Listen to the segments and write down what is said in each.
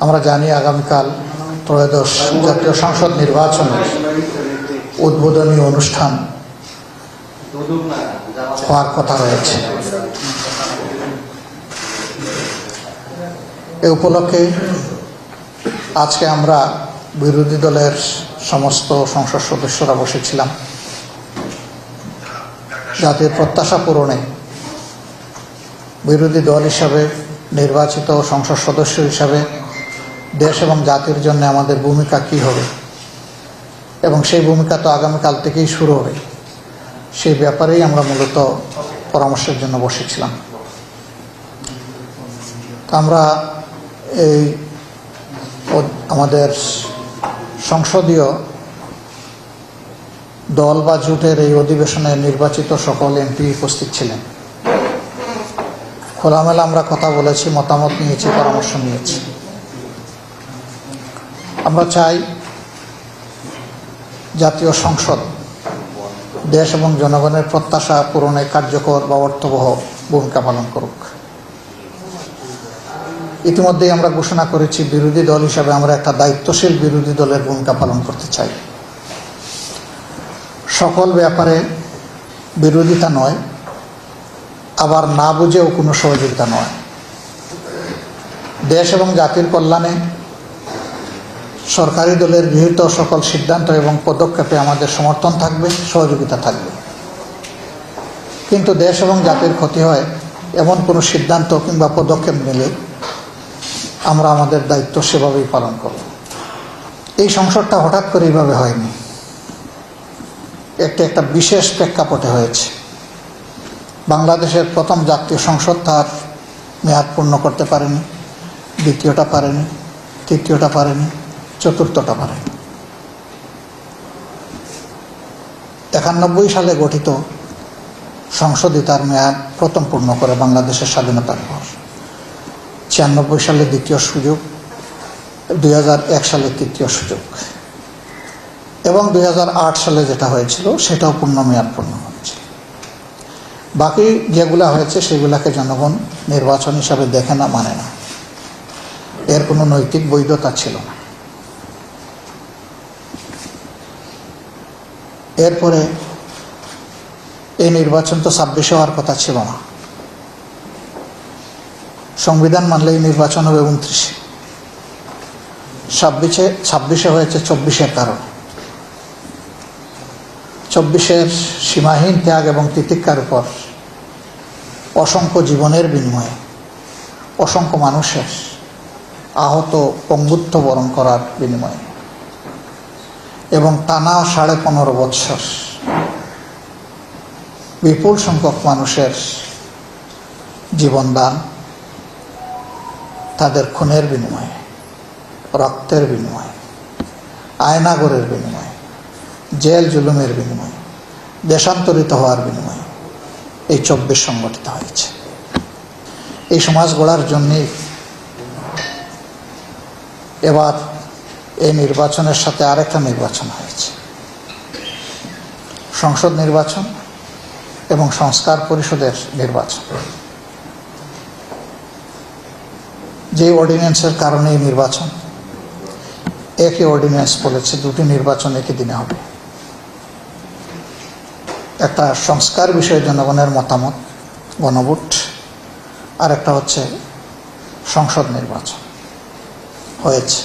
আমরা জানি আগামীকাল ত্রয়োদশ জাতীয় সংসদ নির্বাচনের উদ্বোধনী অনুষ্ঠান হওয়ার কথা রয়েছে। এ উপলক্ষে আজকে আমরা বিরোধী দলের সমস্ত সংসদ সদস্যরা বসেছিলাম জাতির প্রত্যাশা পূরণে বিরোধী দল হিসাবে নির্বাচিত সংসদ সদস্য হিসাবে দেশ এবং জাতির জন্য আমাদের ভূমিকা কী হবে এবং সেই ভূমিকা তো আগামীকাল থেকেই শুরু হবে, সেই ব্যাপারেই আমরা মূলত পরামর্শের জন্য বসেছিলাম। তো আমরা এই আমাদের সংসদীয় দল বা জোটের এই অধিবেশনে নির্বাচিত সকল এমপি উপস্থিত ছিলেন। খোলামেলা আমরা কথা বলেছি, মতামত নিয়েছি, পরামর্শ নিয়েছি। আমরা চাই জাতীয় সংসদ দেশ এবং জনগণের প্রত্যাশা পূরণে কার্যকর বা অর্থবহ ভূমিকা পালন করুক। ইতিমধ্যেই আমরা ঘোষণা করেছি বিরোধী দল হিসাবে আমরা একটা দায়িত্বশীল বিরোধী দলের ভূমিকা পালন করতে চাই। সকল ব্যাপারে বিরোধিতা নয়, আবার না বুঝেও কোনো সহযোগিতা নয়। দেশ এবং জাতির কল্যাণে সরকারি দলের গৃহীত সকল সিদ্ধান্ত এবং পদক্ষেপে আমাদের সমর্থন থাকবে, সহযোগিতা থাকবে। কিন্তু দেশ এবং জাতির ক্ষতি হয় এমন কোনো সিদ্ধান্ত কিংবা পদক্ষেপ নিলে আমরা আমাদের দায়িত্ব সেভাবেই পালন করব। এই সংসদটা হঠাৎ করে এইভাবে হয়নি, একটা বিশেষ প্রেক্ষাপটে হয়েছে। বাংলাদেশের প্রথম জাতীয় সংসদ তার মেয়াদ পূর্ণ করতে পারেনি, দ্বিতীয়টা পারেনি, তৃতীয়টা পারেনি, চতুর্থটা পারেনি। 91 সালে গঠিত সংসদই তার মেয়াদ প্রথম পূর্ণ করে বাংলাদেশের স্বাধীনতার পর। 96 সালে দ্বিতীয় সুযোগ, 2001 সালে তৃতীয় সুযোগ এবং 2008 সালে যেটা হয়েছিল সেটাও পূর্ণ মেয়াদ পূর্ণ হয়েছে। বাকি যেগুলা হয়েছে সেগুলাকে জনগণ নির্বাচন হিসাবে দেখে না, মানে না, এর কোনো নৈতিক বৈধতা ছিল না। এরপরে এই নির্বাচন তো 26 হওয়ার কথা ছিল না। সংবিধান মানলে এই নির্বাচন হবে 29। 26 হয়েছে 24-এর কারণে। 24-এর সীমাহীন ত্যাগ এবং তিতিক্ষার উপর অসংখ্য জীবনের বিনিময়ে অসংখ্য মানুষের আহত পঙ্গুত্ব বরণ করার বিনিময়ে এবং টানা 15.5 বৎসর বিপুল সংখ্যক মানুষের জীবনদান, তাদের খুনের বিনিময়ে, রক্তের বিনিময়ে, আয়নাগরের বিনিময়ে, জেল জুলুমের বিনিময়ে, দেশান্তরিত হওয়ার বিনিময়ে এই 24 সংগঠিত হয়েছে। এই সমাজ গড়ার জন্যে এবার এই নির্বাচনের সাথে আরেকটা নির্বাচন হয়েছে, সংসদ নির্বাচন এবং সংস্কার পরিষদের নির্বাচন। যে অর্ডিন্যান্সের কারণে এই নির্বাচন, একই অর্ডিন্যান্স বলেছে দুটি নির্বাচন একই দিনে হবে। একটা সংস্কার বিষয়ে জনগণের মতামত, গণভোট, আর একটা হচ্ছে সংসদ নির্বাচন হয়েছে।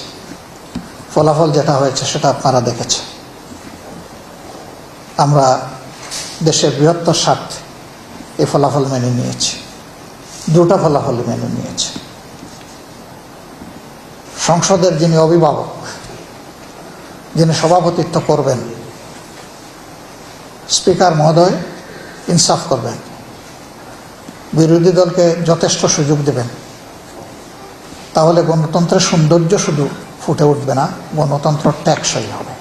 ফলাফল যেটা হয়েছে সেটা আপনারা দেখেছেন। আমরা দেশের বৃহত্তর স্বার্থে এই ফলাফল মেনে নিয়েছি, দুটো ফলাফল মেনে নিয়েছি। সংসদের যিনি অভিভাবক, যিনি সভাপতিত্ব করবেন, স্পিকার মহোদয় ইনসাফ করবেন, বিরোধী দলকে যথেষ্ট সুযোগ দেবেন। তাহলে গণতন্ত্রের সৌন্দর্য শুধু ফুটে উঠবে না, গণতন্ত্র টেকসই হবে।